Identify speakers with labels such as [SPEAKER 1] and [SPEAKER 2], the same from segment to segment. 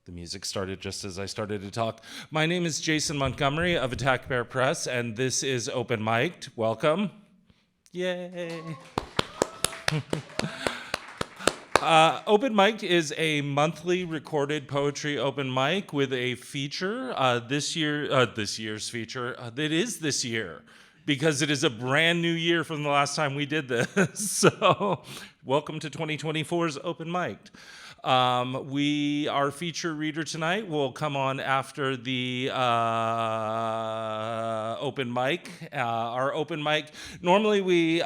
[SPEAKER 1] The music started just as I started to talk. My name is Jason Montgomery of Attack Bear Press, and this is Open Mic'd. Welcome. Yay. Open Mic'd is a monthly recorded poetry open mic with a feature. This year's feature, it is this year, because it is a brand new year from the last time we did this. So welcome to 2024's Open Mic'd. Our feature reader tonight will come on after the open mic. Our open mic, normally we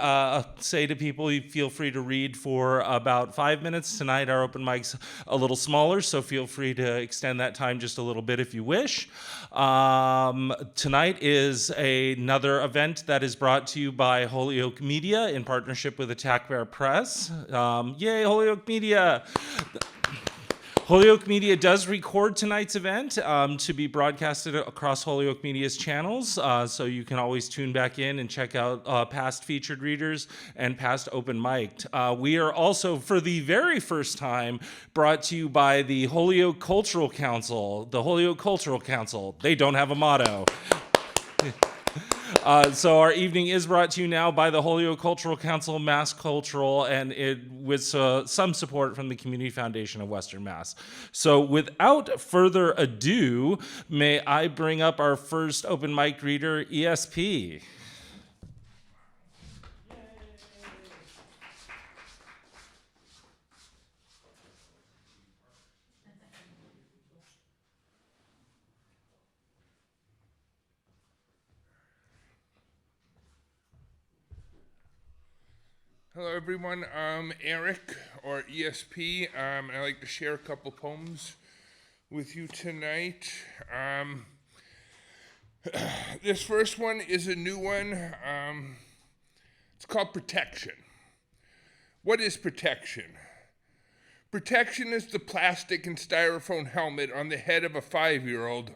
[SPEAKER 1] say to people, you feel free to read for about 5 minutes. Tonight our open mic's a little smaller, so feel free to extend that time just a little bit if you wish. Tonight is another event that is brought to you by Holyoke Media in partnership with Attack Bear Press. Yay, Holyoke Media! Holyoke Media does record tonight's event to be broadcasted across Holyoke Media's channels, so you can always tune back in and check out past featured readers and past Open Mic'd. We are also, for the very first time, brought to you by the Holyoke Cultural Council. The Holyoke Cultural Council, they don't have a motto. So our evening is brought to you now by the Holyoke Cultural Council, Mass Cultural, and with some support from the Community Foundation of Western Mass. So without further ado, may I bring up our first open mic reader, ESP.
[SPEAKER 2] Hello everyone, I'm Eric, or ESP. I'd like to share a couple poems with you tonight. This first one is a new one. It's called Protection. What is protection? Protection is the plastic and styrofoam helmet on the head of a 5-year-old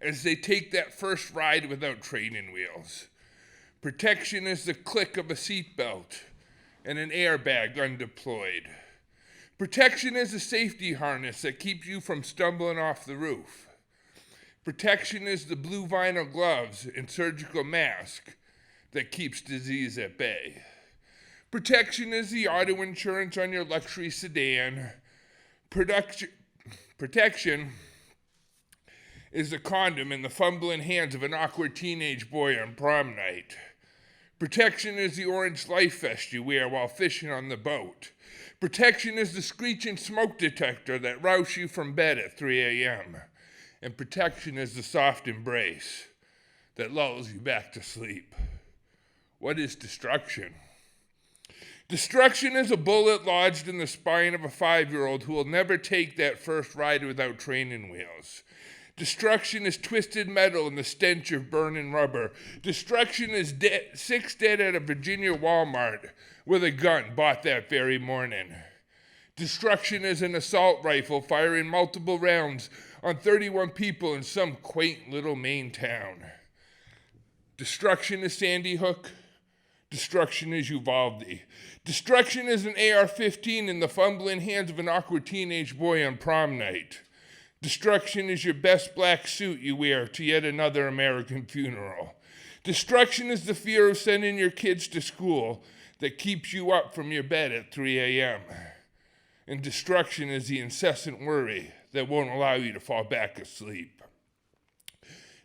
[SPEAKER 2] as they take that first ride without training wheels. Protection is the click of a seatbelt and an airbag undeployed. Protection is a safety harness that keeps you from stumbling off the roof. Protection is the blue vinyl gloves and surgical mask that keeps disease at bay. Protection is the auto insurance on your luxury sedan. Protection is the condom in the fumbling hands of an awkward teenage boy on prom night. Protection is the orange life vest you wear while fishing on the boat. Protection is the screeching smoke detector that rouses you from bed at 3 a.m. And protection is the soft embrace that lulls you back to sleep. What is destruction? Destruction is a bullet lodged in the spine of a 5-year-old who will never take that first ride without training wheels. Destruction is twisted metal and the stench of burning rubber. Destruction is 6 dead at a Virginia Walmart with a gun bought that very morning. Destruction is an assault rifle firing multiple rounds on 31 people in some quaint little Maine town. Destruction is Sandy Hook. Destruction is Uvalde. Destruction is an AR-15 in the fumbling hands of an awkward teenage boy on prom night. Destruction is your best black suit you wear to yet another American funeral. Destruction is the fear of sending your kids to school that keeps you up from your bed at 3 a.m. And destruction is the incessant worry that won't allow you to fall back asleep.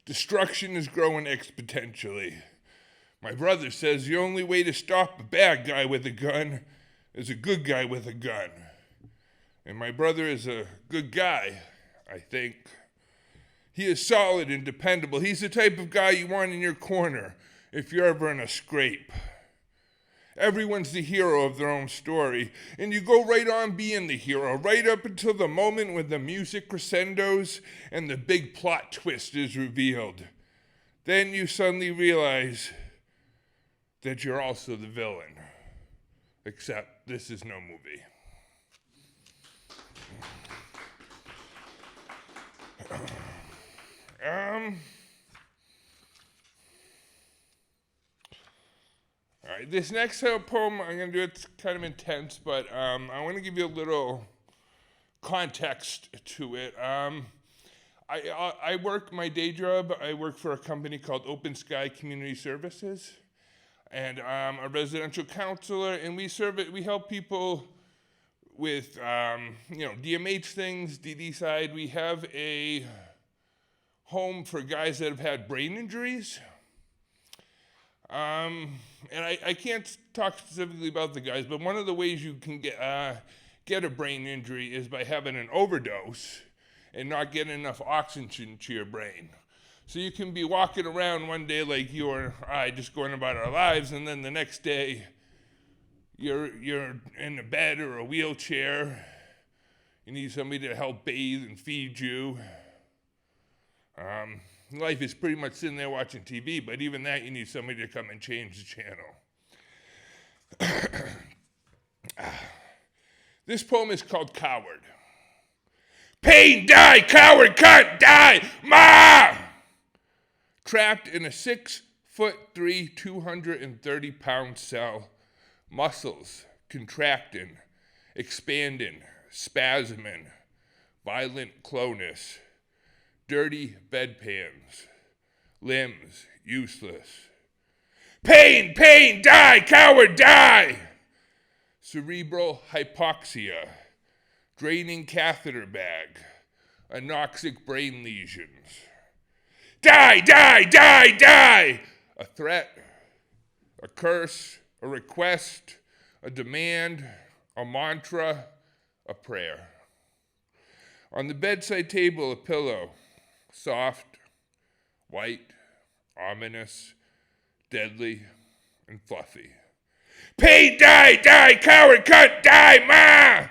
[SPEAKER 2] Destruction is growing exponentially. My brother says the only way to stop a bad guy with a gun is a good guy with a gun. And my brother is a good guy, I think. He is solid and dependable. He's the type of guy you want in your corner if you're ever in a scrape. Everyone's the hero of their own story, and you go right on being the hero, right up until the moment when the music crescendos and the big plot twist is revealed. Then you suddenly realize that you're also the villain. Except this is no movie. All right, this next poem I'm going to do, it's kind of intense, but I want to give you a little context to it. I work my day job. I work for a company called Open Sky Community Services, and I'm a residential counselor. And we help people with DMH things, DD side. We have a home for guys that have had brain injuries. And I can't talk specifically about the guys, but one of the ways you can get a brain injury is by having an overdose and not getting enough oxygen to your brain. So you can be walking around one day like you or I, just going about our lives, and then the next day you're in a bed or a wheelchair. You need somebody to help bathe and feed you. Life is pretty much sitting there watching TV, but even that, you need somebody to come and change the channel. This poem is called Coward. Pain, die, coward, cunt, die, ma! Trapped in a 6'3", 230-pound cell, muscles contracting, expanding, spasming, violent clonus, dirty bedpans, limbs useless. Pain, pain, die, coward, die! Cerebral hypoxia, draining catheter bag, anoxic brain lesions. Die, die, die, die! A threat, a curse, a request, a demand, a mantra, a prayer. On the bedside table, a pillow, soft, white, ominous, deadly, and fluffy. Pain, die, die, coward, cunt, die, ma!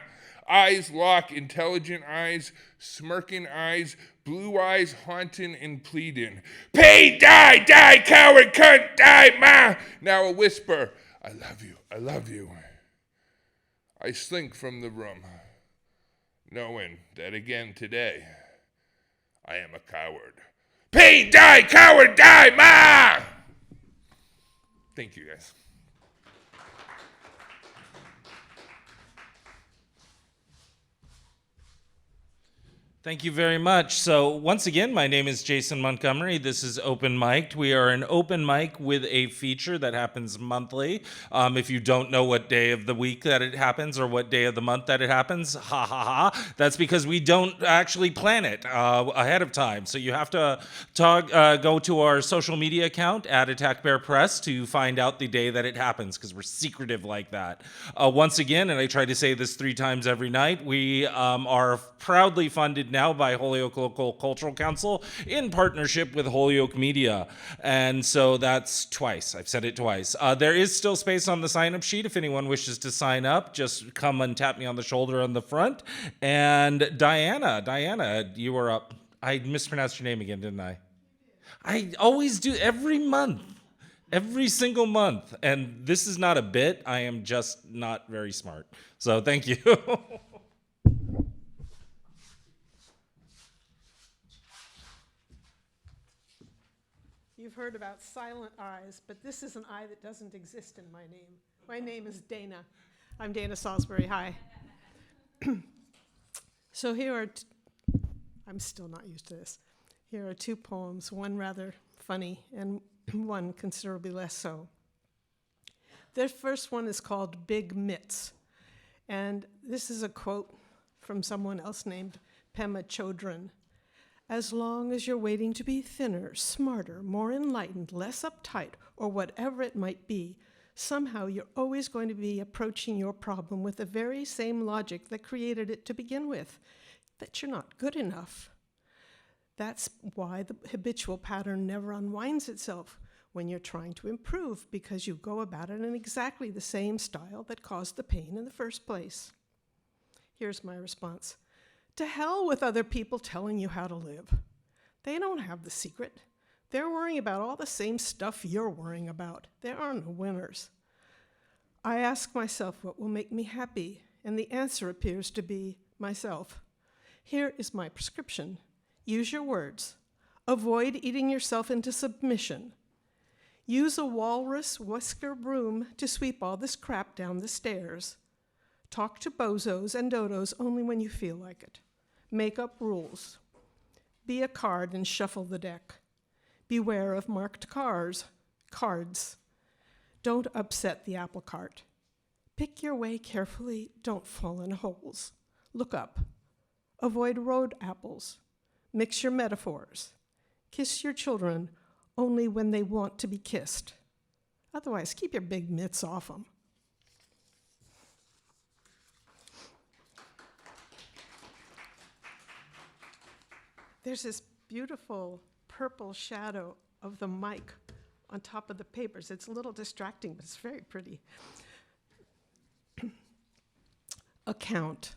[SPEAKER 2] Eyes lock, intelligent eyes, smirking eyes, blue eyes haunting and pleading. Pain, die, die, coward, cunt, die, ma! Now a whisper, I love you, I love you. I slink from the room, knowing that again today, I am a coward. Pain, die, coward, die, ma! Thank you, guys.
[SPEAKER 1] Thank you very much. So once again, my name is Jason Montgomery. This is Open Mic'd. We are an open mic with a feature that happens monthly. If you don't know what day of the week that it happens or what day of the month that it happens, ha ha ha, that's because we don't actually plan it ahead of time. So you have to go to our social media account at Attack Bear Press to find out the day that it happens, because we're secretive like that. Once again, and I try to say this 3 times every night, we are proudly funded now by Holyoke Local Cultural Council in partnership with Holyoke Media. And so that's twice. I've said it twice. There is still space on the sign-up sheet if anyone wishes to sign up. Just come and tap me on the shoulder on the front. And Diana, you were up. I mispronounced your name again, didn't I? I always do every month. Every single month. And this is not a bit. I am just not very smart. So thank you.
[SPEAKER 3] You've heard about silent eyes, but this is an eye that doesn't exist in my name. My name is Dana. I'm Dana Salisbury. Hi. So here are, I'm still not used to this. Here are 2 poems, one rather funny and one considerably less so. The first one is called Big Mitts. And this is a quote from someone else named Pema Chodron. As long as you're waiting to be thinner, smarter, more enlightened, less uptight, or whatever it might be, somehow you're always going to be approaching your problem with the very same logic that created it to begin with, that you're not good enough. That's why the habitual pattern never unwinds itself when you're trying to improve, because you go about it in exactly the same style that caused the pain in the first place. Here's my response. To hell with other people telling you how to live. They don't have the secret. They're worrying about all the same stuff you're worrying about. There are no winners. I ask myself what will make me happy, and the answer appears to be myself. Here is my prescription. Use your words. Avoid eating yourself into submission. Use a walrus whisker broom to sweep all this crap down the stairs. Talk to bozos and dodos only when you feel like it. Make up rules. Be a card and shuffle the deck. Beware of marked cards. Don't upset the apple cart. Pick your way carefully, don't fall in holes. Look up. Avoid road apples. Mix your metaphors. Kiss your children only when they want to be kissed. Otherwise, keep your big mitts off them. There's this beautiful purple shadow of the mic on top of the papers. It's a little distracting, but it's very pretty. Account.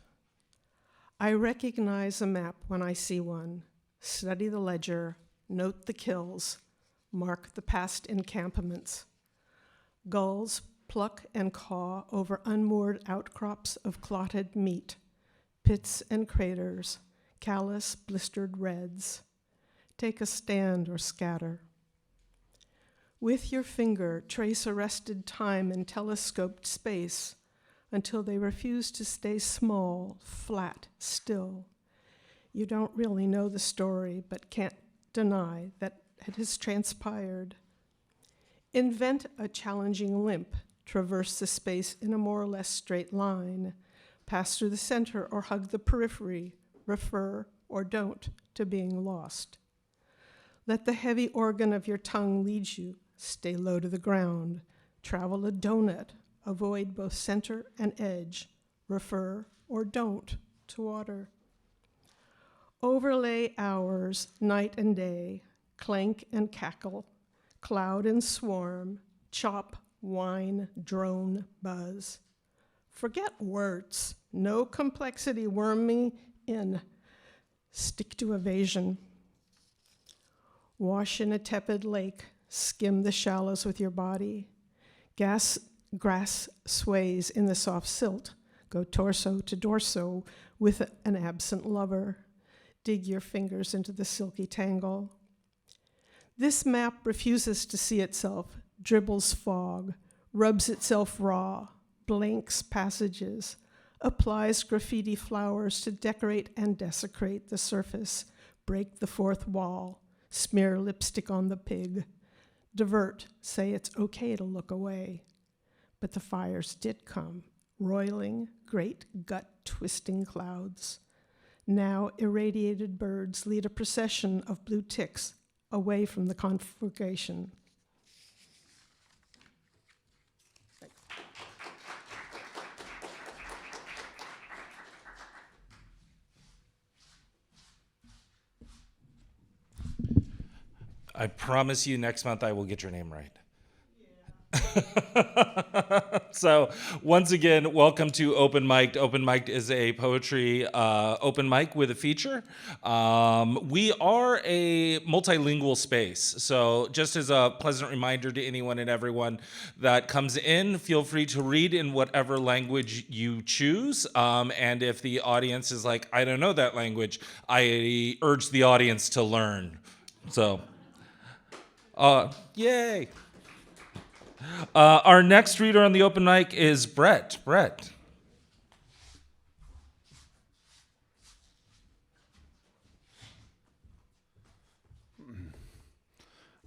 [SPEAKER 3] I recognize a map when I see one. Study the ledger, note the kills, mark the past encampments. Gulls pluck and caw over unmoored outcrops of clotted meat, pits and craters, callous, blistered reds. Take a stand or scatter. With your finger, trace arrested time in telescoped space until they refuse to stay small, flat, still. You don't really know the story, but can't deny that it has transpired. Invent a challenging limp, traverse the space in a more or less straight line, pass through the center or hug the periphery, refer or don't to being lost. Let the heavy organ of your tongue lead you, stay low to the ground, travel a donut, avoid both center and edge, refer or don't to water. Overlay hours, night and day, clank and cackle, cloud and swarm, chop, whine, drone, buzz. Forget words, no complexity, worm me in. Stick to evasion. Wash in a tepid lake, skim the shallows with your body. Grass sways in the soft silt, go torso to dorso with an absent lover. Dig your fingers into the silky tangle. This map refuses to see itself, dribbles fog, rubs itself raw, blanks passages, applies graffiti flowers to decorate and desecrate the surface, break the fourth wall, smear lipstick on the pig, divert, say it's okay to look away. But the fires did come, roiling, great gut-twisting clouds. Now irradiated birds lead a procession of blue ticks away from the conflagration.
[SPEAKER 1] I promise you next month I will get your name right. So once again, welcome to Open Mic'd. Open Mic'd is a poetry open mic with a feature. We are a multilingual space. So just as a pleasant reminder to anyone and everyone that comes in, feel free to read in whatever language you choose. And if the audience is like, I don't know that language, I urge the audience to learn. So, yay. Our next reader on the open mic is Brett. Brett.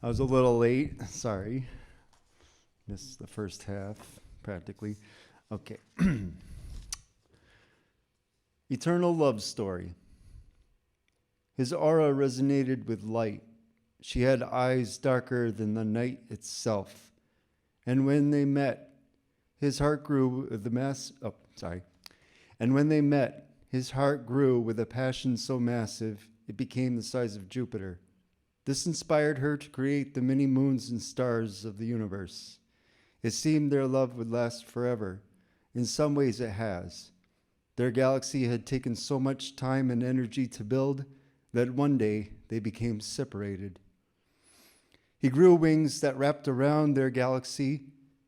[SPEAKER 4] I was a little late, sorry. Missed the first half, practically. Okay. Eternal love story. His aura resonated with light. She had eyes darker than the night itself. And when they met, his heart grew with And when they met, his heart grew with a passion so massive, it became the size of Jupiter. This inspired her to create the many moons and stars of the universe. It seemed their love would last forever. In some ways it has. Their galaxy had taken so much time and energy to build that one day they became separated. He grew wings that wrapped around their galaxy,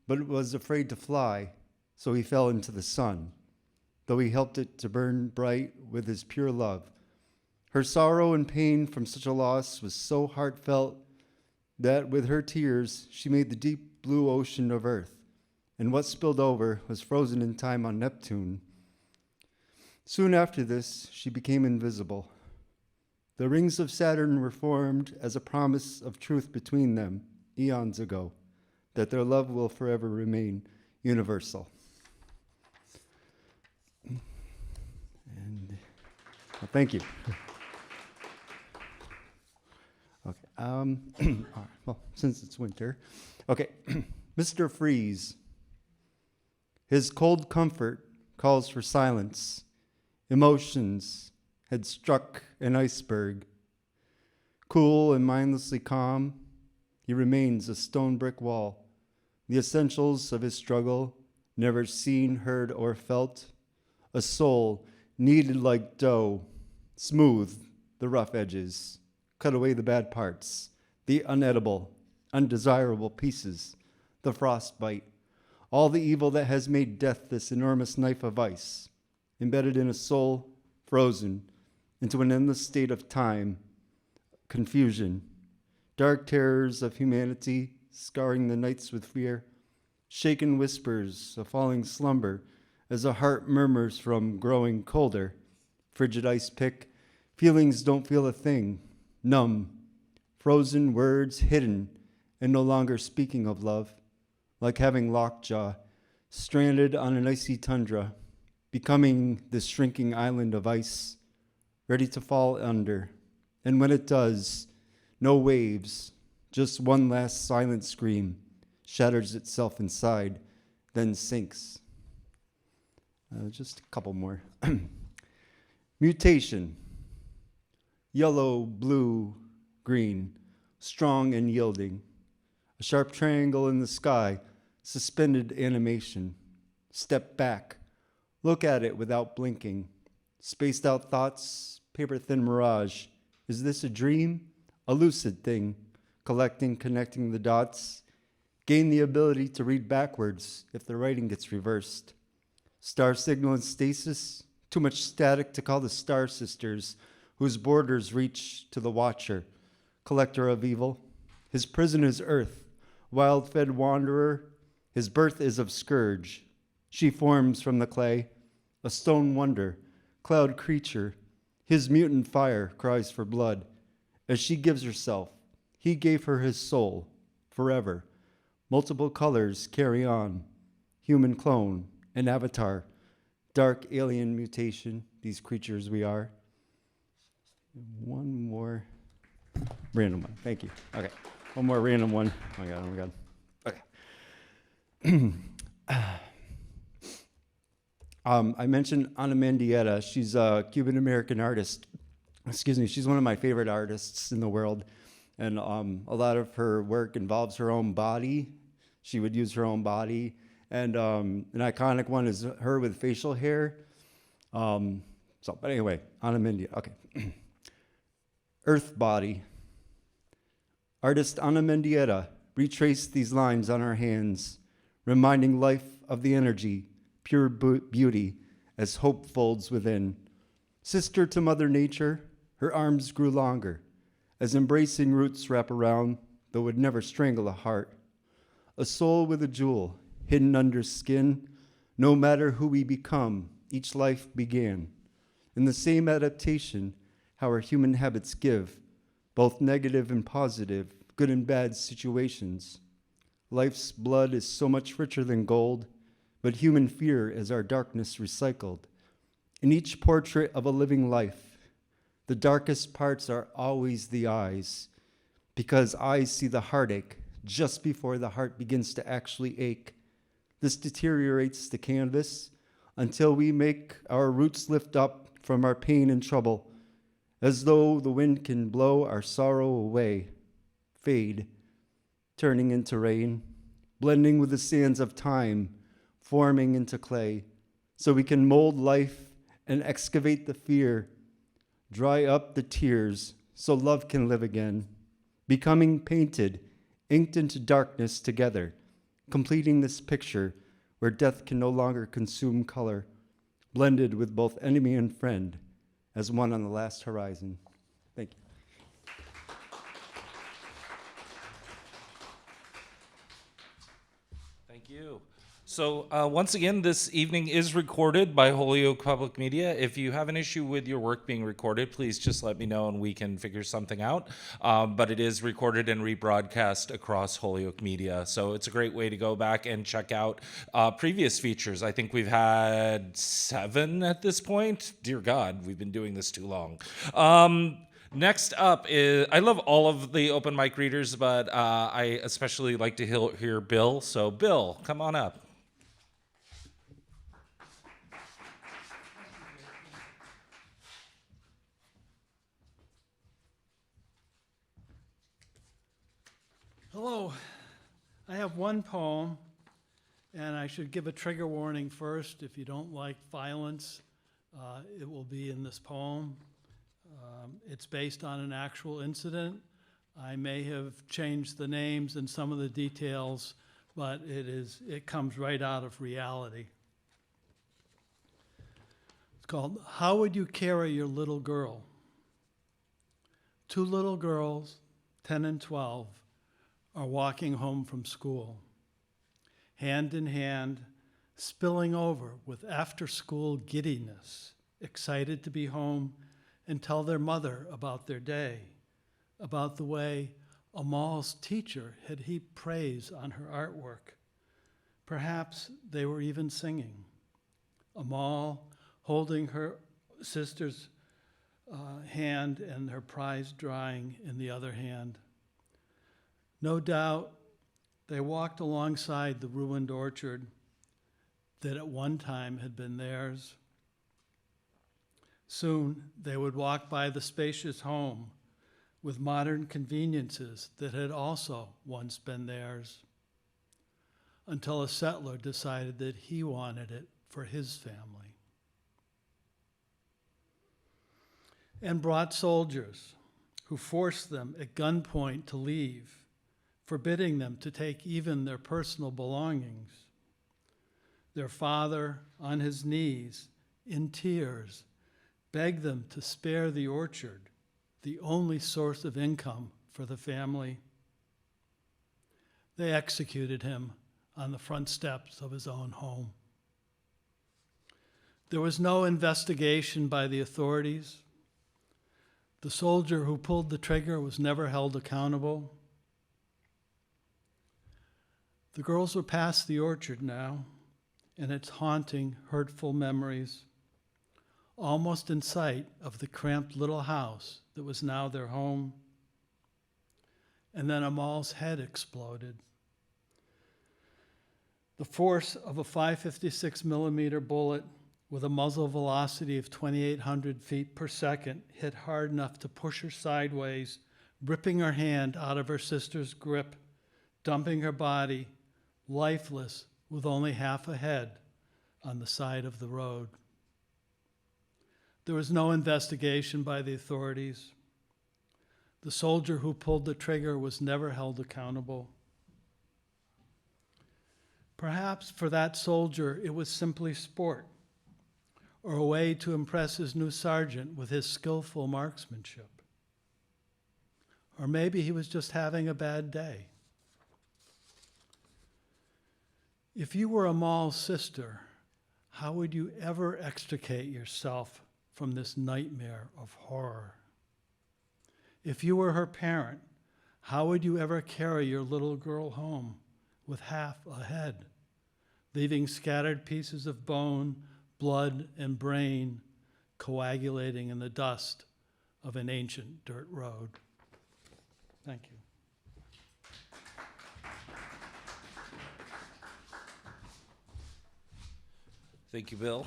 [SPEAKER 4] but was afraid to fly, so he fell into the sun, though he helped it to burn bright with his pure love. Her sorrow and pain from such a loss was so heartfelt that with her tears she made the deep blue ocean of Earth, and what spilled over was frozen in time on Neptune, Soon after this, she became invisible. The rings of Saturn were formed as a promise of truth between them eons ago, that their love will forever remain universal. And well, thank you. Okay. All right, well, since it's winter, okay. Mr. Freeze. His cold comfort calls for silence. Emotions had struck an iceberg. Cool and mindlessly calm, he remains a stone brick wall. The essentials of his struggle, never seen, heard, or felt. A soul kneaded like dough, smooth the rough edges, cut away the bad parts, the unedible, undesirable pieces, the frostbite, all the evil that has made death this enormous knife of ice, embedded in a soul frozen into an endless state of time, confusion, dark terrors of humanity scarring the nights with fear, shaken whispers of falling slumber as a heart murmurs from growing colder, frigid ice pick, feelings don't feel a thing, numb, frozen words hidden and no longer speaking of love, like having lockjaw, stranded on an icy tundra, becoming this shrinking island of ice, ready to fall under. And when it does, no waves, just one last silent scream, shatters itself inside, then sinks. Just a couple more. Mutation. Yellow, blue, green, strong and yielding. A sharp triangle in the sky, suspended animation. Step back. Look at it without blinking. Spaced out thoughts, paper-thin mirage. Is this a dream? A lucid thing, collecting, connecting the dots. Gain the ability to read backwards if the writing gets reversed. Star signal in stasis, too much static to call the star sisters, whose borders reach to the watcher, collector of evil. His prison is earth, wild-fed wanderer. His birth is of scourge. She forms from the clay, a stone wonder, cloud creature. His mutant fire cries for blood. As she gives herself, he gave her his soul, forever. Multiple colors carry on. Human clone, an avatar, dark alien mutation, these creatures we are. One more random one, thank you. Okay, one more random one. Oh my God. Okay. I mentioned Ana Mendieta. She's a Cuban-American artist. Excuse me, she's one of my favorite artists in the world. And a lot of her work involves her own body. She would use her own body. And an iconic one is her with facial hair. But anyway, Ana Mendieta, okay. Earth body. Artist Ana Mendieta retraced these lines on her hands, reminding life of the energy, pure beauty, as hope folds within. Sister to Mother Nature, her arms grew longer, as embracing roots wrap around, though would never strangle a heart. A soul with a jewel, hidden under skin, no matter who we become, each life began. In the same adaptation, how our human habits give, both negative and positive, good and bad situations. Life's blood is so much richer than gold, but human fear is our darkness recycled. In each portrait of a living life, the darkest parts are always the eyes, because eyes see the heartache just before the heart begins to actually ache. This deteriorates the canvas until we make our roots lift up from our pain and trouble, as though the wind can blow our sorrow away, fade, turning into rain, blending with the sands of time, forming into clay, so we can mold life and excavate the fear, dry up the tears so love can live again, becoming painted, inked into darkness together, completing this picture where death can no longer consume color, blended with both enemy and friend as one on the last horizon. Thank you.
[SPEAKER 1] Thank you. So once again, this evening is recorded by Holyoke Public Media. If you have an issue with your work being recorded, please just let me know and we can figure something out. But it is recorded and rebroadcast across Holyoke Media. So it's a great way to go back and check out previous features. I think we've had 7 at this point. Dear God, we've been doing this too long. Next up is, I love all of the open mic readers, but I especially like to hear Bill. So Bill, come on up.
[SPEAKER 5] Hello. I have one poem, and I should give a trigger warning first. If you don't like violence, it will be in this poem. It's based on an actual incident. I may have changed the names and some of the details, but it comes right out of reality. It's called How Would You Carry Your Little Girl? 2 little girls, 10 and 12, are walking home from school, hand in hand, spilling over with after-school giddiness, excited to be home and tell their mother about their day, about the way Amal's teacher had heaped praise on her artwork. Perhaps they were even singing. Amal holding her sister's hand and her prized drawing in the other hand. No doubt they walked alongside the ruined orchard that at one time had been theirs. Soon they would walk by the spacious home with modern conveniences that had also once been theirs, until a settler decided that he wanted it for his family. And brought soldiers who forced them at gunpoint to leave, forbidding them to take even their personal belongings. Their father, on his knees, in tears, begged them to spare the orchard, the only source of income for the family. They executed him on the front steps of his own home. There was no investigation by the authorities. The soldier who pulled the trigger was never held accountable. The girls were past the orchard now, and its haunting, hurtful memories, almost in sight of the cramped little house that was now their home. And then Amal's head exploded. The force of a 5.56 millimeter bullet with a muzzle velocity of 2,800 feet per second hit hard enough to push her sideways, ripping her hand out of her sister's grip, dumping her body, lifeless, with only half a head, on the side of the road. There was no investigation by the authorities. The soldier who pulled the trigger was never held accountable. Perhaps for that soldier, it was simply sport, or a way to impress his new sergeant with his skillful marksmanship. Or maybe he was just having a bad day. If you were Amal's sister, how would you ever extricate yourself from this nightmare of horror? If you were her parent, how would you ever carry your little girl home with half a head, leaving scattered pieces of bone, blood, and brain coagulating in the dust of an ancient dirt road? Thank you.
[SPEAKER 1] Thank you, Bill.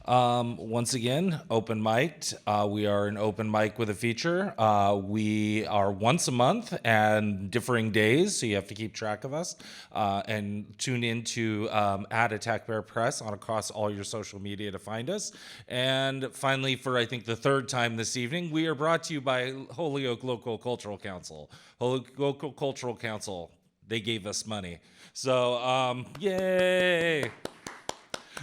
[SPEAKER 1] Once again, open mic'd. We are an open mic with a feature. We are once a month and differing days, so you have to keep track of us. And tune in to @Attack Bear Press on across all your social media to find us. And finally, for I think the 3rd time this evening, we are brought to you by Holyoke Local Cultural Council. Holyoke Local Cultural Council, they gave us money. So, yay!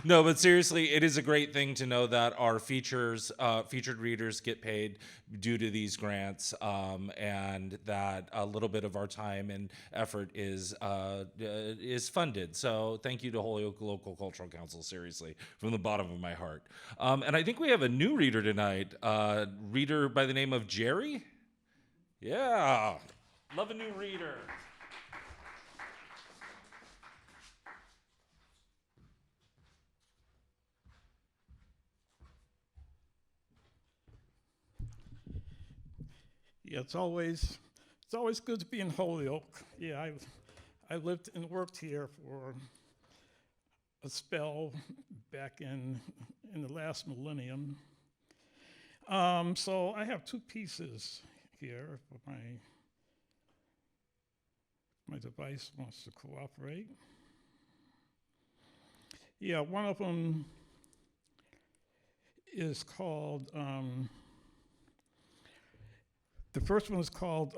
[SPEAKER 1] No, but seriously, it is a great thing to know that our featured readers get paid due to these grants, and that a little bit of our time and effort is funded. So thank you to Holyoke Local Cultural Council, seriously, from the bottom of my heart. And I think we have a new reader tonight, reader by the name of Jerry. Yeah, love a new reader.
[SPEAKER 6] Yeah, it's always good to be in Holyoke. Yeah, I lived and worked here for a spell back in the last millennium. So I have two pieces here for my device wants to cooperate. Yeah, one of them is called. The first one is called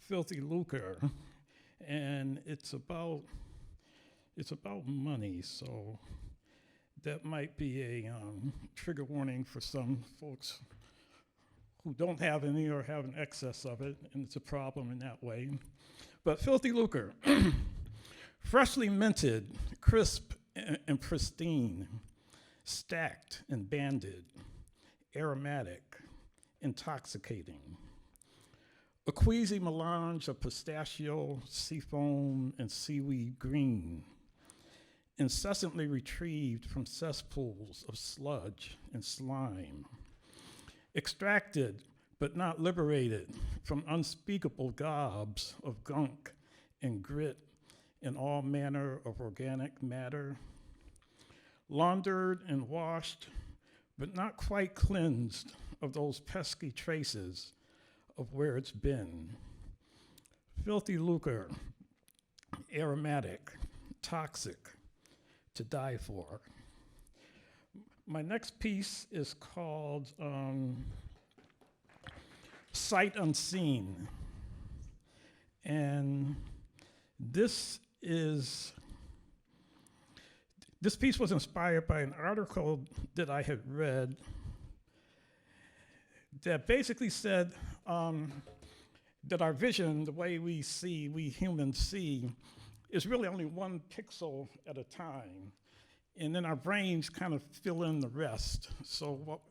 [SPEAKER 6] Filthy Lucre, and it's about money, so that might be a trigger warning for some folks who don't have any or have an excess of it, and it's a problem in that way. But Filthy Lucre, freshly minted, crisp and pristine, stacked and banded, aromatic, intoxicating. A queasy melange of pistachio, seafoam, and seaweed green, incessantly retrieved from cesspools of sludge and slime, extracted but not liberated from unspeakable gobs of gunk and grit and all manner of organic matter, laundered and washed but not quite cleansed of those pesky traces of where it's been. Filthy lucre, aromatic, toxic, to die for. My next piece is called Sight Unseen. And this piece was inspired by an article that I had read that basically said that our vision, the way we humans see, is really only one pixel at a time. And then our brains kind of fill in the rest. So what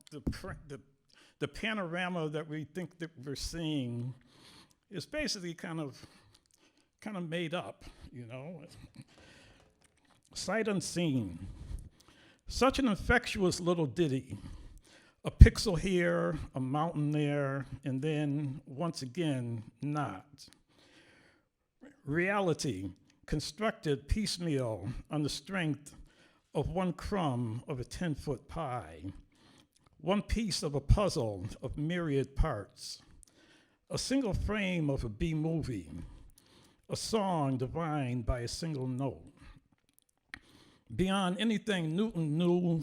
[SPEAKER 6] the panorama that we think that we're seeing is basically kind of made up, you know? Sight unseen. Such an infectious little ditty. A pixel here, a mountain there, and then once again, not. Reality, constructed piecemeal on the strength of one crumb of a 10-foot pie, one piece of a puzzle of myriad parts, a single frame of a B-movie, a song divined by a single note. Beyond anything Newton knew,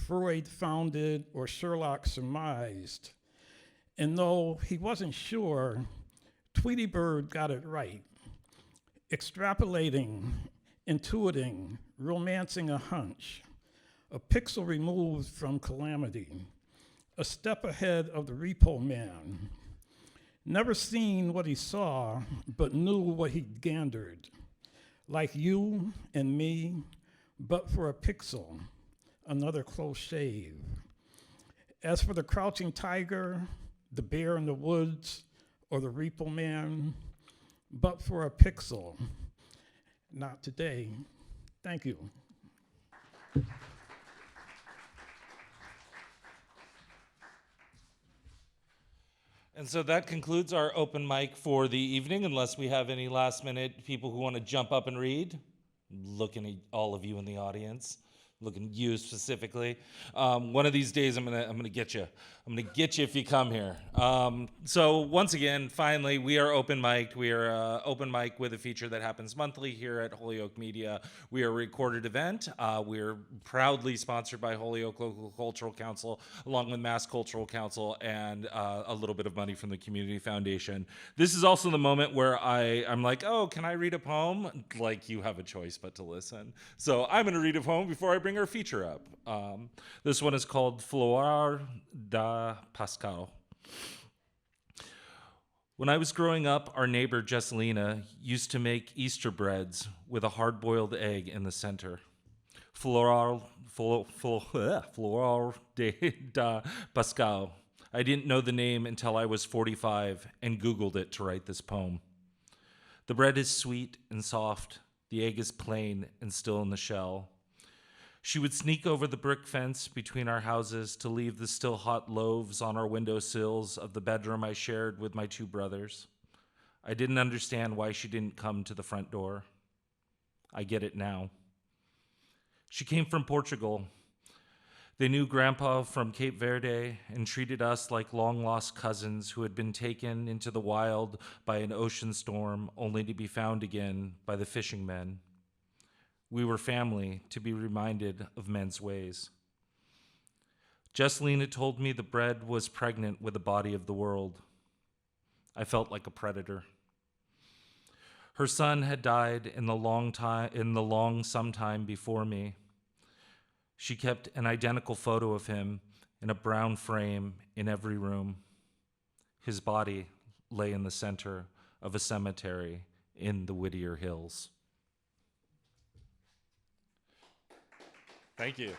[SPEAKER 6] Freud founded, or Sherlock surmised. And though he wasn't sure, Tweety Bird got it right. Extrapolating, intuiting, romancing a hunch, a pixel removed from calamity, a step ahead of the repo man. Never seen what he saw, but knew what he gathered. Like you and me, but for a pixel, another close shave. As for the crouching tiger, the bear in the woods, or the repo man, but for a pixel, not today. Thank you.
[SPEAKER 1] And so that concludes our open mic for the evening, unless we have any last minute people who want to jump up and read. Looking at all of you in the audience. looking at you specifically. One of these days, I'm gonna get you. I'm gonna get you if you come here. So once again, finally, we are open mic. We are open mic with a feature that happens monthly here at Holyoke Media. We are a recorded event. We're proudly sponsored by Holyoke Local Cultural Council, along with Mass Cultural Council, and a little bit of money from the Community Foundation. This is also the moment where I'm like, oh, can I read a poem? Like, you have a choice but to listen. So I'm gonna read a poem before I bring our feature up. This one is called Flor da Pascal. When I was growing up, our neighbor Jesselina used to make Easter breads with a hard-boiled egg in the center. Flor da Pascal. I didn't know the name until I was 45 and Googled it to write this poem. The bread is sweet and soft. The egg is plain and still in the shell. She would sneak over the brick fence between our houses to leave the still hot loaves on our windowsills of the bedroom I shared with my two brothers. I didn't understand why she didn't come to the front door. I get it now. She came from Portugal. They knew Grandpa from Cape Verde and treated us like long-lost cousins who had been taken into the wild by an ocean storm only to be found again by the fishing men. We were family to be reminded of men's ways. Jesselina told me the bread was pregnant with the body of the world. I felt like a predator. Her son had died in the long sometime before me. She kept an identical photo of him in a brown frame in every room. His body lay in the center of a cemetery in the Whittier Hills. Thank you.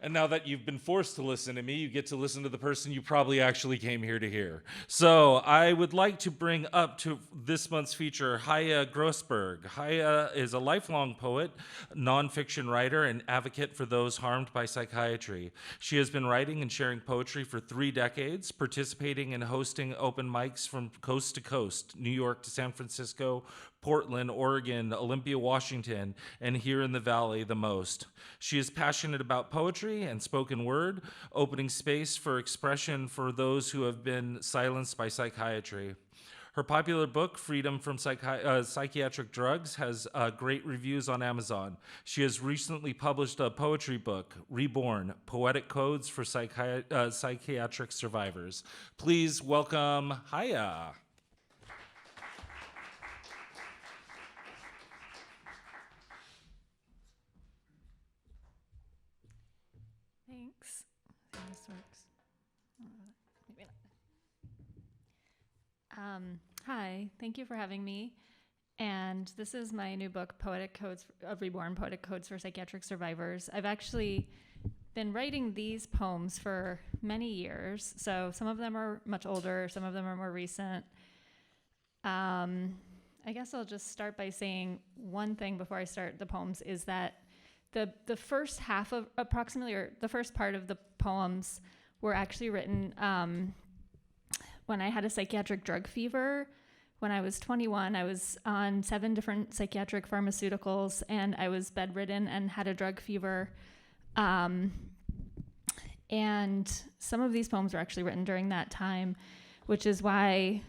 [SPEAKER 1] And now that you've been forced to listen to me, you get to listen to the person you probably actually came here to hear. So I would like to bring up to this month's feature, Chaya Grossberg. Chaya is a lifelong poet, nonfiction writer, and advocate for those harmed by psychiatry. She has been writing and sharing poetry for 3 decades, participating and hosting open mics from coast to coast, New York to San Francisco, Portland, Oregon, Olympia, Washington, and here in the Valley the most. She is passionate about poetry and spoken word, opening space for expression for those who have been silenced by psychiatry. Her popular book, Freedom from Psychiatric Drugs, has great reviews on Amazon. She has recently published a poetry book, Reborn, Poetic Codes for Psychiatric Survivors. Please welcome Chaya.
[SPEAKER 7] Thanks. See how this works. Maybe not. Hi, thank you for having me. And this is my new book, Poetic Codes of Reborn, Poetic Codes for Psychiatric Survivors. I've actually been writing these poems for many years. So some of them are much older, some of them are more recent. I guess I'll just start by saying one thing before I start the poems is that the first half of approximately, or the first part of the poems were actually written when I had a psychiatric drug fever. When I was 21, I was on 7 different psychiatric pharmaceuticals, and I was bedridden and had a drug fever. And some of these poems were actually written during that time, which is why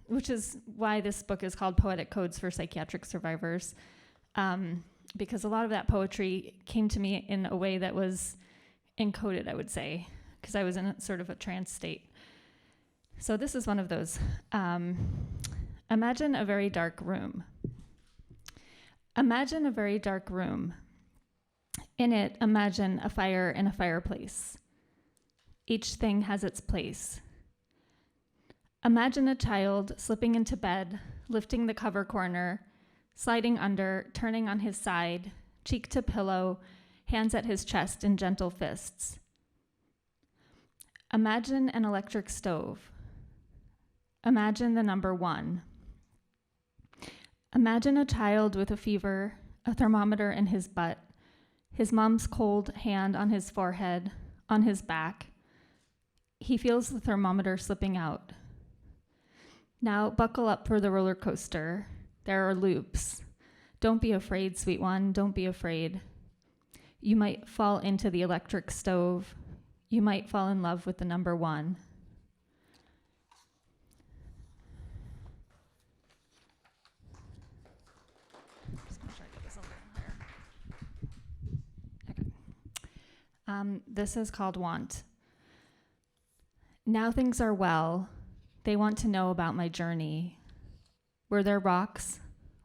[SPEAKER 7] this book is called Poetic Codes for Psychiatric Survivors. Because a lot of that poetry came to me in a way that was encoded, I would say, because I was in sort of a trance state. So this is one of those. Imagine a very dark room. Imagine a very dark room. In it, imagine a fire in a fireplace. Each thing has its place. Imagine a child slipping into bed, lifting the cover corner, sliding under, turning on his side, cheek to pillow, hands at his chest in gentle fists. Imagine an electric stove. Imagine the number 1. Imagine a child with a fever, a thermometer in his butt, his mom's cold hand on his forehead, on his back. He feels the thermometer slipping out. Now buckle up for the roller coaster. There are loops. Don't be afraid, sweet one, don't be afraid. You might fall into the electric stove. You might fall in love with the number 1. Just make sure I get this a little higher. Okay. This is called Want. Now things are well. They want to know about my journey. Were there rocks?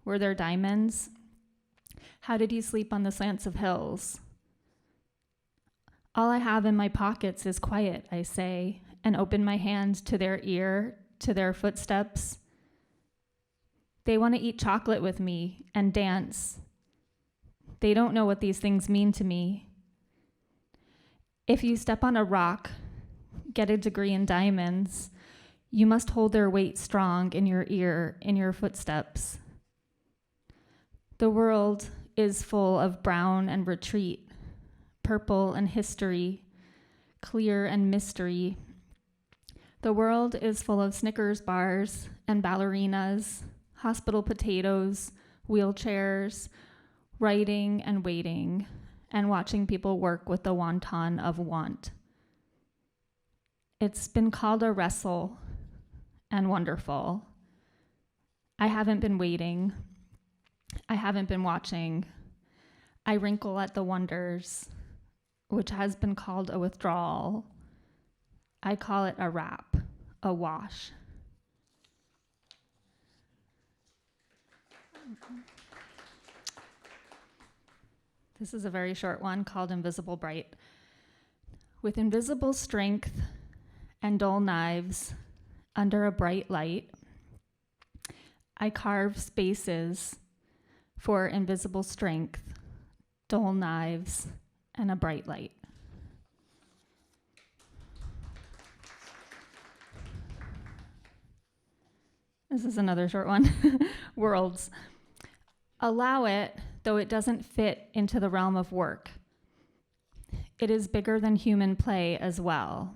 [SPEAKER 7] Were there diamonds? How did you sleep on the slants of hills? All I have in my pockets is quiet, I say, and open my hand to their ear, to their footsteps. They want to eat chocolate with me and dance. They don't know what these things mean to me. If you step on a rock, get a degree in diamonds, you must hold their weight strong in your ear, in your footsteps. The world is full of brown and retreat, purple and history, clear and mystery. The world is full of Snickers bars and ballerinas, hospital potatoes, wheelchairs, writing and waiting, and watching people work with the wonton of want. It's been called a wrestle and wonderful. I haven't been waiting. I haven't been watching. I wrinkle at the wonders, which has been called a withdrawal. I call it a wrap, a wash. This is a very short one called Invisible Bright. With invisible strength and dull knives under a bright light, I carve spaces for invisible strength, dull knives, and a bright light. This is another short one. Worlds. Allow it, though it doesn't fit into the realm of work. It is bigger than human play as well.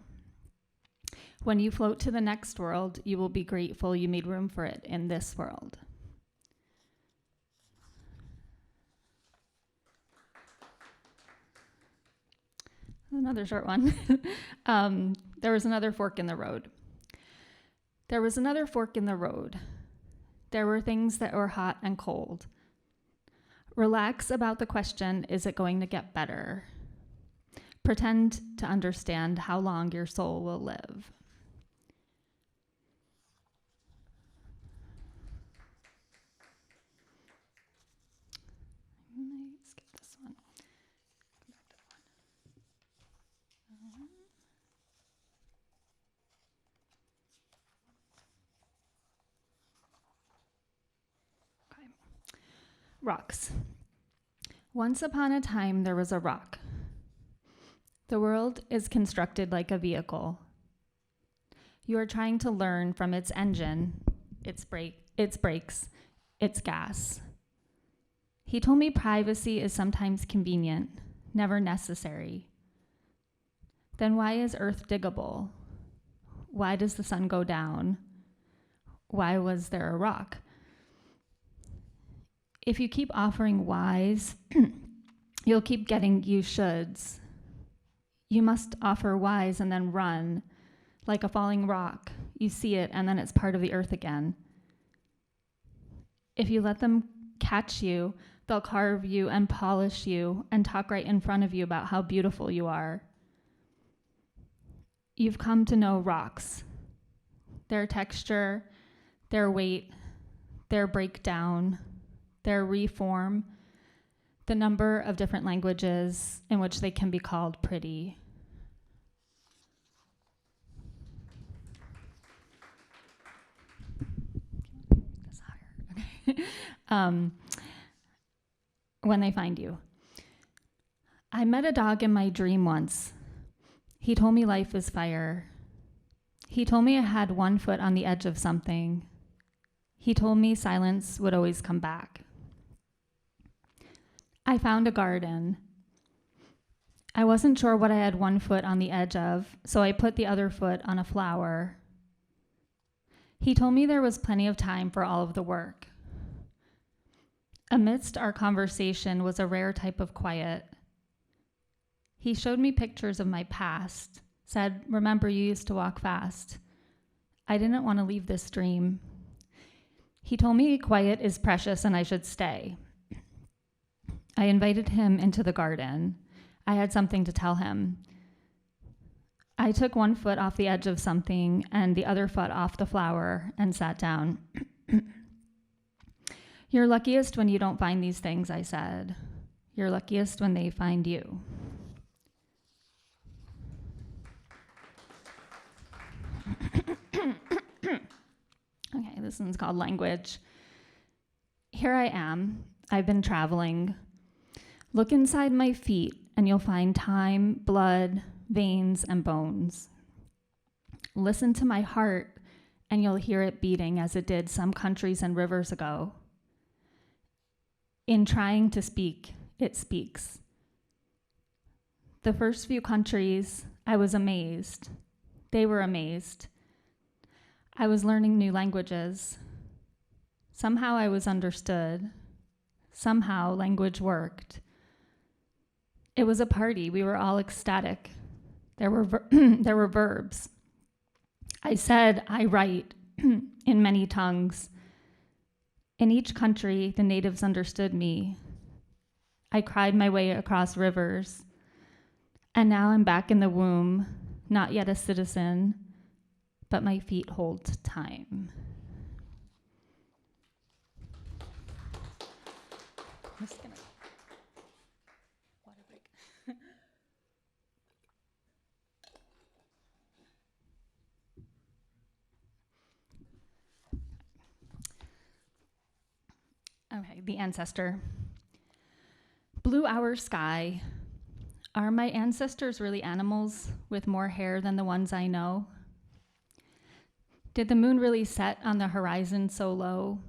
[SPEAKER 7] When you float to the next world, you will be grateful you made room for it in this world. Another short one. There was another fork in the road. There was another fork in the road. There were things that were hot and cold. Relax about the question, is it going to get better? Pretend to understand how long your soul will live. I might skip this one. Go back to the one. Okay. Rocks. Once upon a time, there was a rock. The world is constructed like a vehicle. You are trying to learn from its engine, its brakes, its gas. He told me privacy is sometimes convenient, never necessary. Then why is Earth diggable? Why does the sun go down? Why was there a rock? If you keep offering whys, you'll keep getting you shoulds. You must offer whys and then run, like a falling rock. You see it and then it's part of the earth again. If you let them catch you, they'll carve you and polish you and talk right in front of you about how beautiful you are. You've come to know rocks, their texture, their weight, their breakdown, their reform, the number of different languages in which they can be called pretty. This higher. Okay. When they find you. I met a dog in my dream once. He told me life is fire. He told me I had one foot on the edge of something. He told me silence would always come back. I found a garden. I wasn't sure what I had one foot on the edge of, so I put the other foot on a flower. He told me there was plenty of time for all of the work. Amidst our conversation was a rare type of quiet. He showed me pictures of my past, said, "Remember, you used to walk fast." I didn't want to leave this dream. He told me quiet is precious and I should stay. I invited him into the garden. I had something to tell him. I took one foot off the edge of something and the other foot off the flower and sat down. You're luckiest when you don't find these things, I said. You're luckiest when they find you. Okay, this one's called Language. Here I am. I've been traveling. Look inside my feet and you'll find time, blood, veins, and bones. Listen to my heart and you'll hear it beating as it did some countries and rivers ago. In trying to speak, it speaks. The first few countries, I was amazed. They were amazed. I was learning new languages. Somehow I was understood. Somehow language worked. It was a party. We were all ecstatic. There were verbs. I said, I write in many tongues. In each country, the natives understood me. I cried my way across rivers. And now I'm back in the womb, not yet a citizen, but my feet hold time. I'm just gonna water break. Okay, the ancestor. Blue hour sky. Are my ancestors really animals with more hair than the ones I know? Did the moon really set on the horizon so low?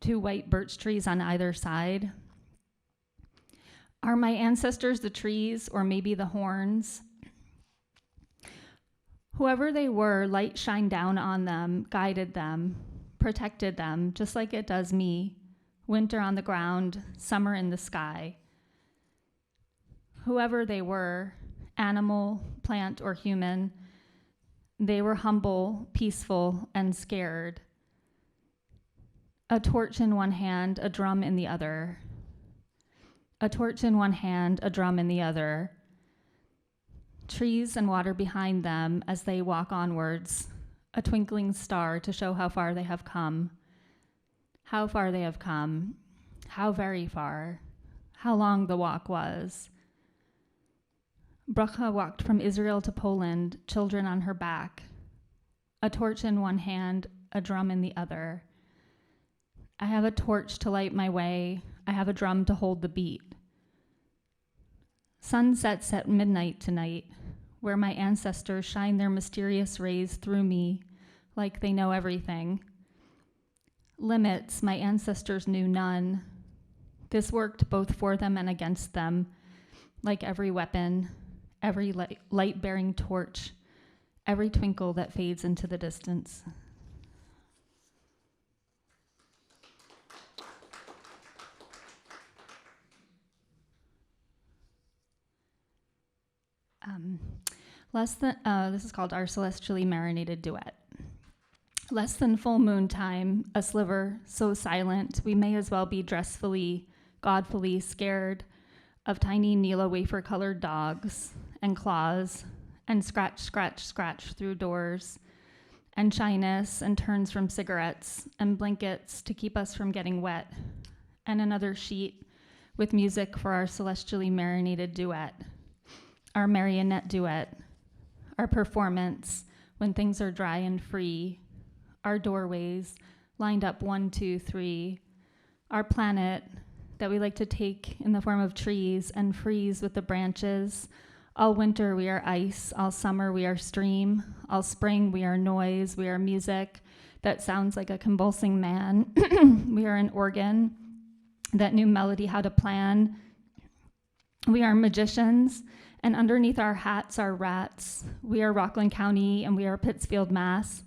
[SPEAKER 7] 2 white birch trees on either side? Are my ancestors the trees or maybe the horns? Whoever they were, light shined down on them, guided them, protected them, just like it does me. Winter on the ground, summer in the sky. Whoever they were, animal, plant, or human, they were humble, peaceful, and scared. A torch in one hand, a drum in the other. A torch in one hand, a drum in the other. Trees and water behind them as they walk onwards, a twinkling star to show how far they have come. How far they have come, how very far, how long the walk was. Bracha walked from Israel to Poland, children on her back, a torch in one hand, a drum in the other. I have a torch to light my way, I have a drum to hold the beat. Sun sets at midnight tonight, where my ancestors shine their mysterious rays through me, like they know everything. Limits, my ancestors knew none. This worked both for them and against them, like every weapon, every light-bearing torch, every twinkle that fades into the distance. This is called Our Celestially Marinated Duet. Less than full moon time, a sliver, so silent, we may as well be dressfully, godfully scared of tiny Nila wafer-colored dogs and claws and scratch, scratch, scratch through doors and shyness and turns from cigarettes and blankets to keep us from getting wet and another sheet with music for our celestially marinated duet, our marionette duet, our performance when things are dry and free, our doorways lined up 1, 2, 3, our planet that we like to take in the form of trees and freeze with the branches. All winter we are ice, all summer we are stream, all spring we are noise, we are music that sounds like a convulsing man. We are an organ that knew melody how to plan. We are magicians, and underneath our hats are rats. We are Rockland County and we are Pittsfield, Mass.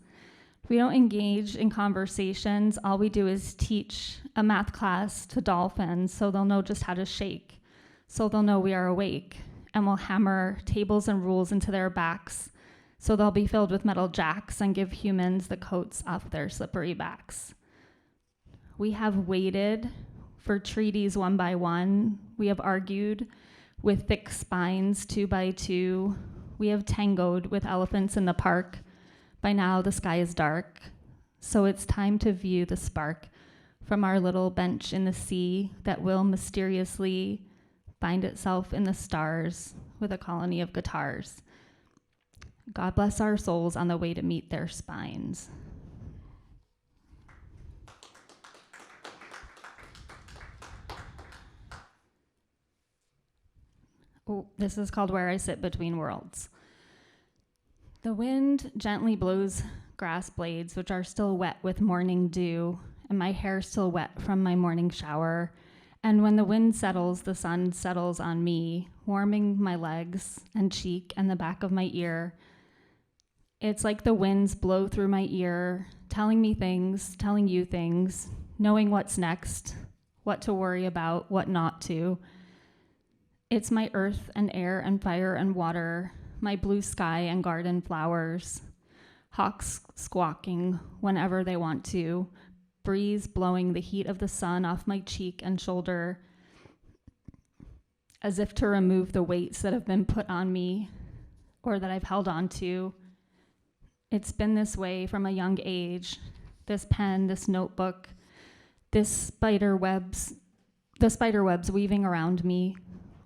[SPEAKER 7] We don't engage in conversations. All we do is teach a math class to dolphins so they'll know just how to shake, so they'll know we are awake and will hammer tables and rules into their backs so they'll be filled with metal jacks and give humans the coats off their slippery backs. We have waited for treaties one by one. We have argued with thick spines 2 by 2. We have tangoed with elephants in the park. By now the sky is dark, so it's time to view the spark from our little bench in the sea that will mysteriously find itself in the stars with a colony of guitars. God bless our souls on the way to meet their spines. Oh, this is called Where I Sit Between Worlds. The wind gently blows grass blades, which are still wet with morning dew, and my hair still wet from my morning shower. And when the wind settles, the sun settles on me, warming my legs and cheek and the back of my ear. It's like the winds blow through my ear, telling me things, telling you things, knowing what's next, what to worry about, what not to. It's my earth and air and fire and water, my blue sky and garden flowers, hawks squawking whenever they want to, breeze blowing the heat of the sun off my cheek and shoulder, as if to remove the weights that have been put on me or that I've held on to. It's been this way from a young age, this pen, this notebook, the spider webs weaving around me,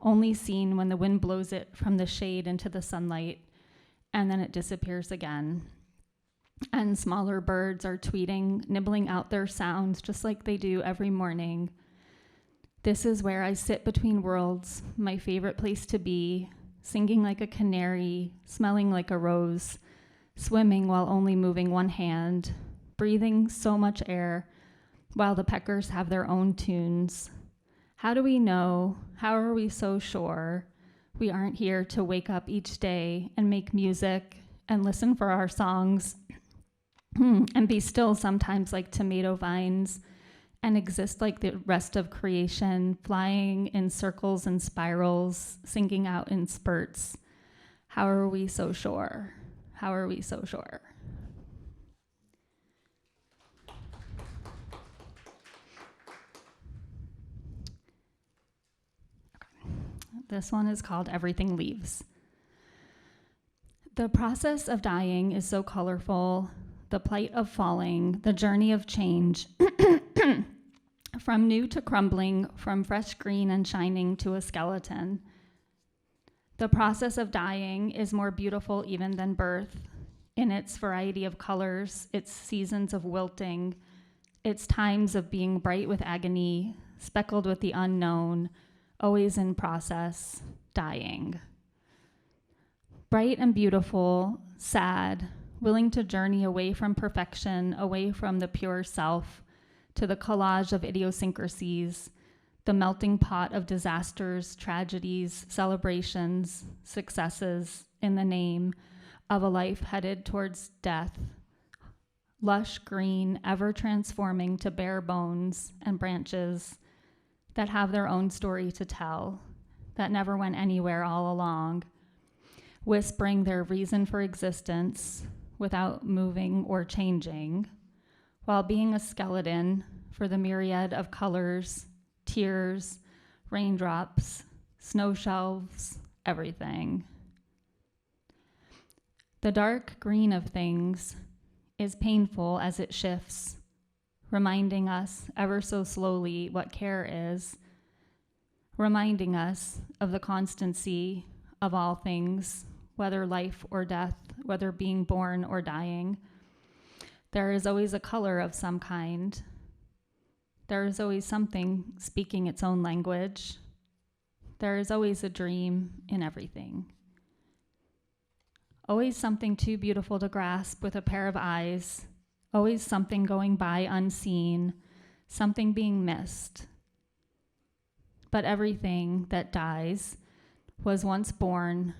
[SPEAKER 7] only seen when the wind blows it from the shade into the sunlight, and then it disappears again. And smaller birds are tweeting, nibbling out their sounds just like they do every morning. This is where I sit between worlds, my favorite place to be, singing like a canary, smelling like a rose, swimming while only moving one hand, breathing so much air while the peckers have their own tunes. How do we know? How are we so sure we aren't here to wake up each day and make music and listen for our songs and be still sometimes like tomato vines and exist like the rest of creation, flying in circles and spirals, sinking out in spurts? How are we so sure? How are we so sure? This one is called Everything Leaves. The process of dying is so colorful, the plight of falling, the journey of change, from new to crumbling, from fresh green and shining to a skeleton. The process of dying is more beautiful even than birth, in its variety of colors, its seasons of wilting, its times of being bright with agony, speckled with the unknown, always in process, dying. Bright and beautiful, sad, willing to journey away from perfection, away from the pure self, to the collage of idiosyncrasies, the melting pot of disasters, tragedies, celebrations, successes in the name of a life headed towards death, lush green, ever transforming to bare bones and branches that have their own story to tell, that never went anywhere all along, whispering their reason for existence without moving or changing, while being a skeleton for the myriad of colors, tears, raindrops, snow shelves, everything. The dark green of things is painful as it shifts, reminding us ever so slowly what care is, reminding us of the constancy of all things, whether life or death, whether being born or dying. There is always a color of some kind. There is always something speaking its own language. There is always a dream in everything. Always something too beautiful to grasp with a pair of eyes. Always something going by unseen, something being missed. But everything that dies was once born.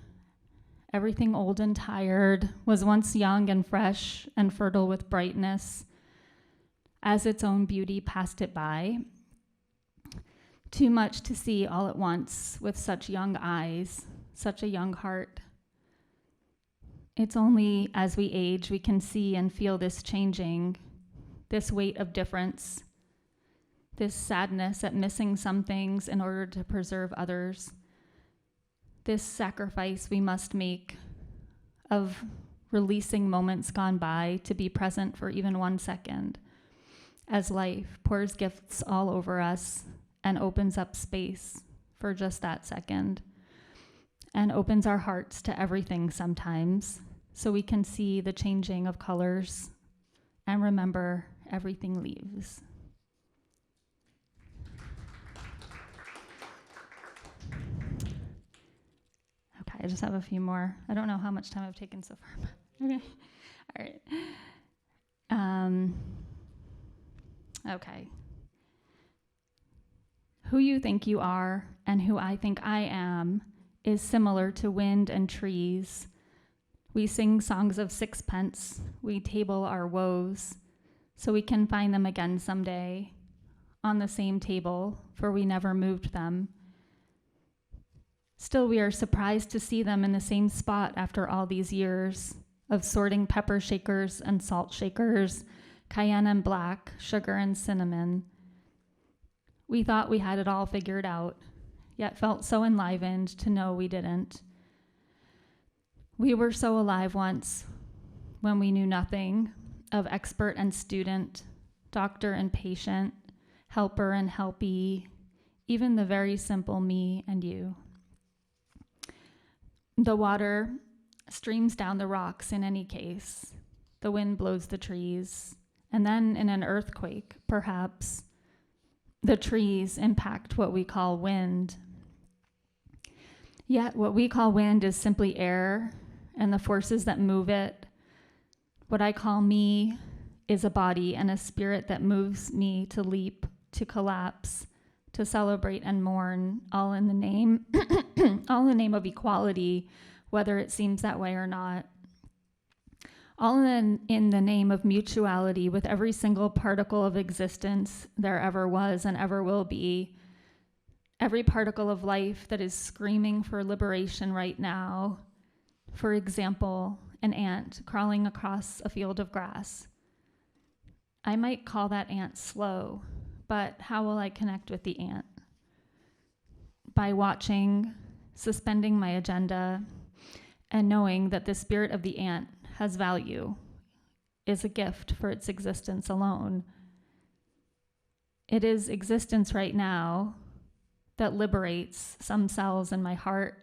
[SPEAKER 7] Everything old and tired was once young and fresh and fertile with brightness, as its own beauty passed it by. Too much to see all at once with such young eyes, such a young heart. It's only as we age we can see and feel this changing, this weight of difference, this sadness at missing some things in order to preserve others, this sacrifice we must make of releasing moments gone by to be present for even 1 second, as life pours gifts all over us and opens up space for just that second, and opens our hearts to everything sometimes, so we can see the changing of colors and remember everything leaves. Okay, I just have a few more. I don't know how much time I've taken so far, but okay. All right. Okay. Who you think you are and who I think I am is similar to wind and trees. We sing songs of sixpence. We table our woes so we can find them again someday on the same table, for we never moved them. Still, we are surprised to see them in the same spot after all these years of sorting pepper shakers and salt shakers, cayenne and black, sugar and cinnamon. We thought we had it all figured out, yet felt so enlivened to know we didn't. We were so alive once when we knew nothing of expert and student, doctor and patient, helper and helpee, even the very simple me and you. The water streams down the rocks in any case. The wind blows the trees, and then in an earthquake, perhaps, the trees impact what we call wind. Yet what we call wind is simply air and the forces that move it. What I call me is a body and a spirit that moves me to leap, to collapse, to celebrate and mourn, all in the name, all in the name of equality, whether it seems that way or not. All in the name of mutuality with every single particle of existence there ever was and ever will be. Every particle of life that is screaming for liberation right now. For example, an ant crawling across a field of grass. I might call that ant slow, but how will I connect with the ant? By watching, suspending my agenda, and knowing that the spirit of the ant has value, is a gift for its existence alone. It is existence right now that liberates some cells in my heart,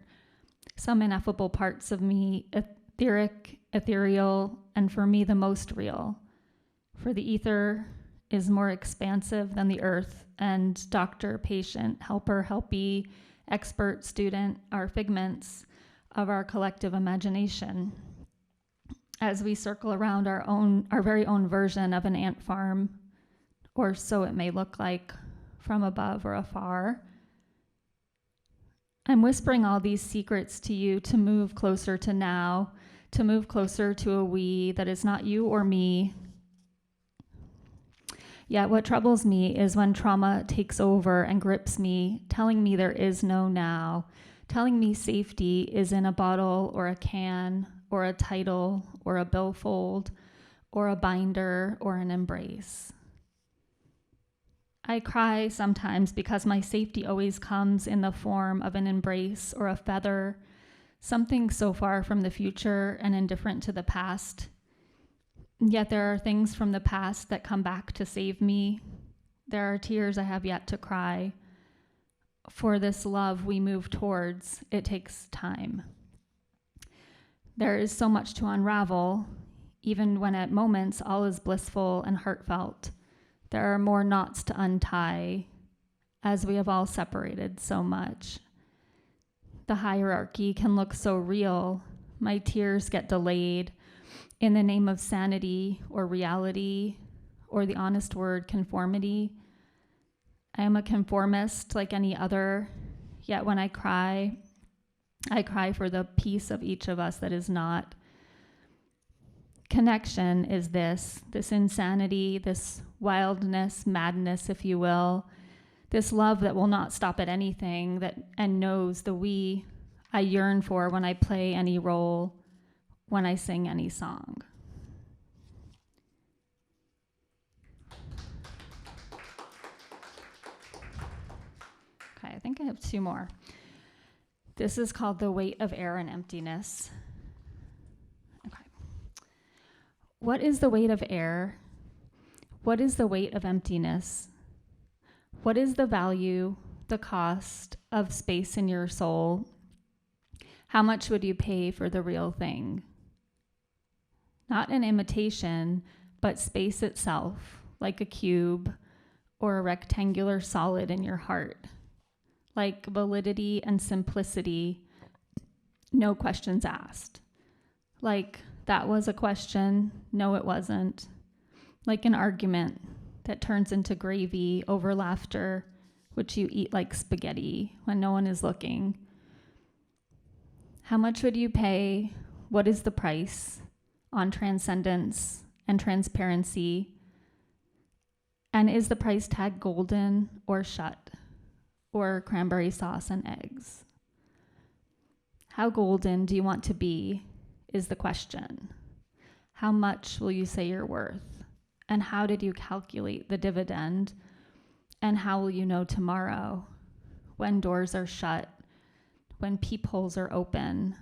[SPEAKER 7] some ineffable parts of me, etheric, ethereal, and for me the most real. For the ether is more expansive than the earth, and doctor, patient, helper, helpee, expert, student are figments of our collective imagination. As we circle around our very own version of an ant farm, or so it may look like from above or afar. I'm whispering all these secrets to you to move closer to now, to move closer to a we that is not you or me. Yet what troubles me is when trauma takes over and grips me, telling me there is no now, telling me safety is in a bottle or a can or a title or a billfold or a binder or an embrace. I cry sometimes because my safety always comes in the form of an embrace or a feather, something so far from the future and indifferent to the past. Yet there are things from the past that come back to save me. There are tears I have yet to cry. For this love we move towards, it takes time. There is so much to unravel, even when at moments all is blissful and heartfelt. There are more knots to untie, as we have all separated so much. The hierarchy can look so real. My tears get delayed in the name of sanity or reality, or the honest word conformity. I am a conformist like any other, yet when I cry for the piece of each of us that is not. Connection is this insanity, this wildness, madness, if you will, this love that will not stop at anything and knows the we I yearn for when I play any role, when I sing any song. Okay, I think I have two more. This is called The Weight of Air and Emptiness. Okay. What is the weight of air? What is the weight of emptiness? What is the value, the cost of space in your soul? How much would you pay for the real thing? Not an imitation, but space itself, like a cube or a rectangular solid in your heart. Like validity and simplicity, no questions asked. Like that was a question, no it wasn't. Like an argument that turns into gravy over laughter, which you eat like spaghetti when no one is looking. How much would you pay? What is the price on transcendence and transparency? And is the price tag golden or shut? Or cranberry sauce and eggs? How golden do you want to be is the question. How much will you say you're worth? And how did you calculate the dividend? And how will you know tomorrow when doors are shut, when peepholes are open,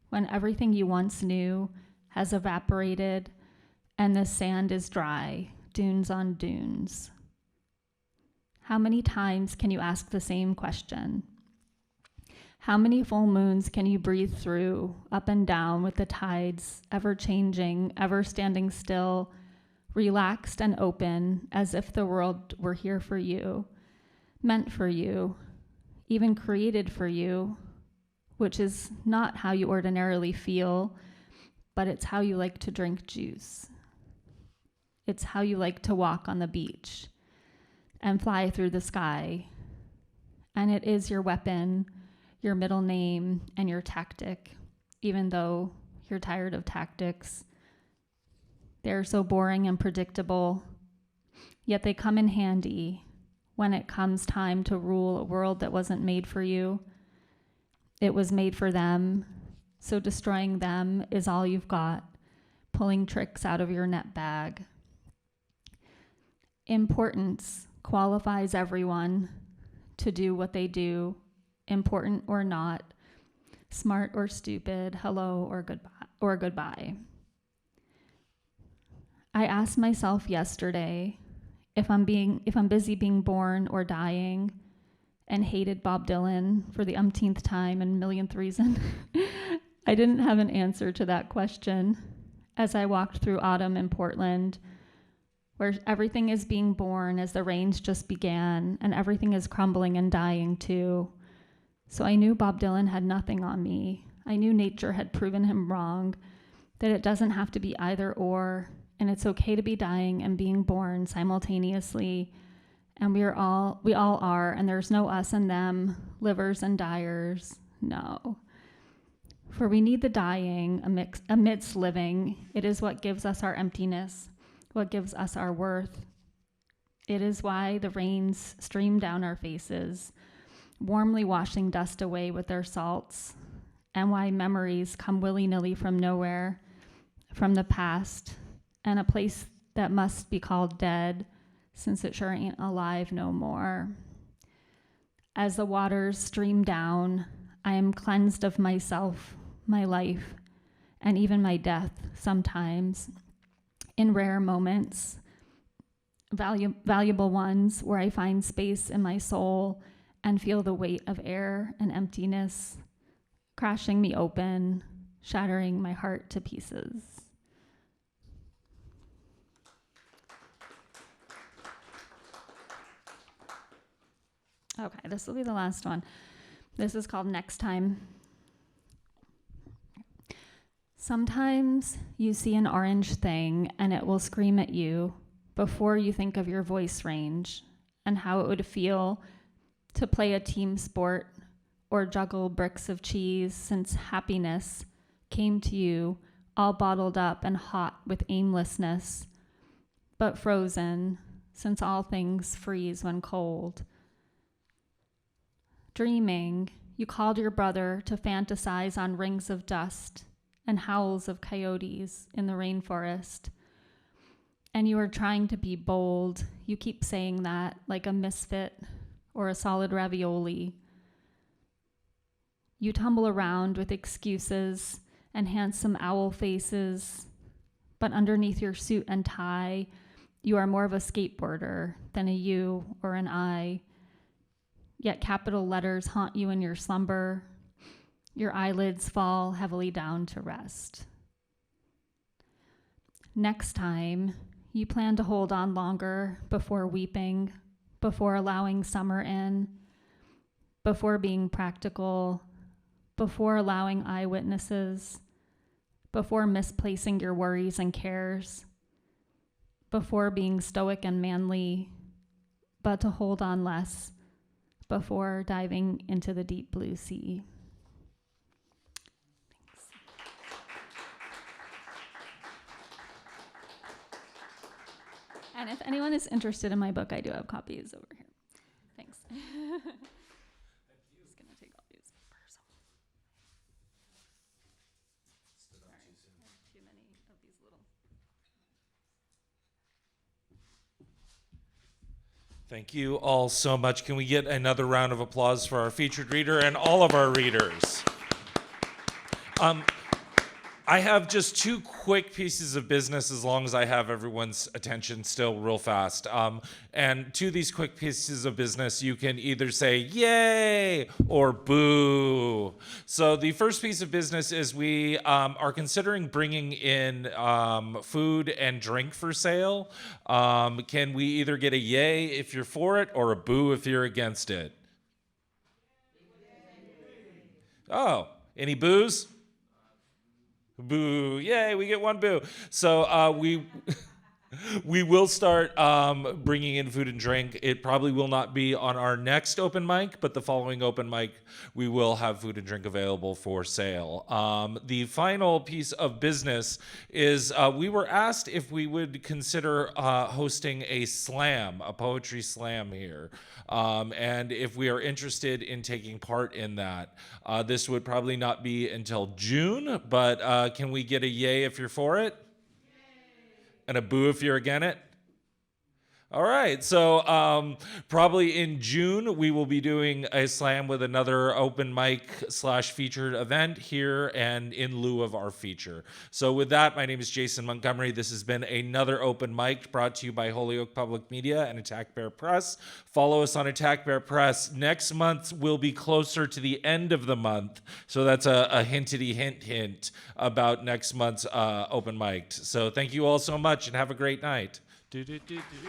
[SPEAKER 7] when everything you once knew has evaporated and the sand is dry, dunes on dunes? How many times can you ask the same question? How many full moons can you breathe through, up and down with the tides, ever changing, ever standing still, relaxed and open, as if the world were here for you, meant for you, even created for you, which is not how you ordinarily feel, but it's how you like to drink juice. It's how you like to walk on the beach and fly through the sky. And it is your weapon, your middle name, and your tactic, even though you're tired of tactics. They're so boring and predictable, yet they come in handy when it comes time to rule a world that wasn't made for you. It was made for them, so destroying them is all you've got, pulling tricks out of your net bag. Importance qualifies everyone to do what they do, important or not, smart or stupid, hello or goodbye. I asked myself yesterday if I'm busy being born or dying, and hated Bob Dylan for the umpteenth time and millionth reason. I didn't have an answer to that question as I walked through autumn in Portland, where everything is being born as the rains just began, and everything is crumbling and dying too. So I knew Bob Dylan had nothing on me. I knew nature had proven him wrong, that it doesn't have to be either or, and it's okay to be dying and being born simultaneously. And we all are, and there's no us and them, livers and dyers, no. For we need the dying amidst living. It is what gives us our emptiness, what gives us our worth. It is why the rains stream down our faces, warmly washing dust away with their salts, and why memories come willy-nilly from nowhere, from the past, and a place that must be called dead, since it sure ain't alive no more. As the waters stream down, I am cleansed of myself, my life, and even my death sometimes, in rare moments, valuable ones where I find space in my soul and feel the weight of air and emptiness crashing me open, shattering my heart to pieces. Okay, this will be the last one. This is called Next Time. Sometimes you see an orange thing and it will scream at you before you think of your voice range and how it would feel to play a team sport or juggle bricks of cheese, since happiness came to you all bottled up and hot with aimlessness, but frozen, since all things freeze when cold. Dreaming you called your brother to fantasize on rings of dust and howls of coyotes in the rainforest. And you are trying to be bold. You keep saying that like a misfit or a solid ravioli. You tumble around with excuses and handsome owl faces, but underneath your suit and tie, you are more of a skateboarder than a you or an I. Yet capital letters haunt you in your slumber. Your eyelids fall heavily down to rest. Next time, you plan to hold on longer before weeping, before allowing summer in, before being practical, before allowing eyewitnesses, before misplacing your worries and cares, before being stoic and manly, but to hold on less before diving into the deep blue sea. Thanks. And if anyone is interested in my book, I do have copies over here. Thanks. I'm just gonna take all these personal. Too many of these little.
[SPEAKER 1] Thank you all so much. Can we get another round of applause for our featured reader and all of our readers? I have just two quick pieces of business as long as I have everyone's attention still real fast. And to these quick pieces of business, you can either say yay or boo. So the first piece of business is we are considering bringing in food and drink for sale. Can we either get a yay if you're for it or a boo if you're against it? Oh, any boos? Boo. Yay, we get one boo. So we will start bringing in food and drink. It probably will not be on our next open mic, but the following open mic, we will have food and drink available for sale. The final piece of business is we were asked if we would consider hosting a slam, a poetry slam here. And if we are interested in taking part in that. This would probably not be until June, but can we get a yay if you're for it? And a boo if you're against it? All right, so probably in June, we will be doing a slam with another open mic / featured event here and in lieu of our feature. So with that, my name is Jason Montgomery. This has been another open mic brought to you by Holyoke Public Media and Attack Bear Press. Follow us on Attack Bear Press. Next month will be closer to the end of the month. So that's a hint about next month's open mic. So thank you all so much and have a great night. Do, do, do, do, do.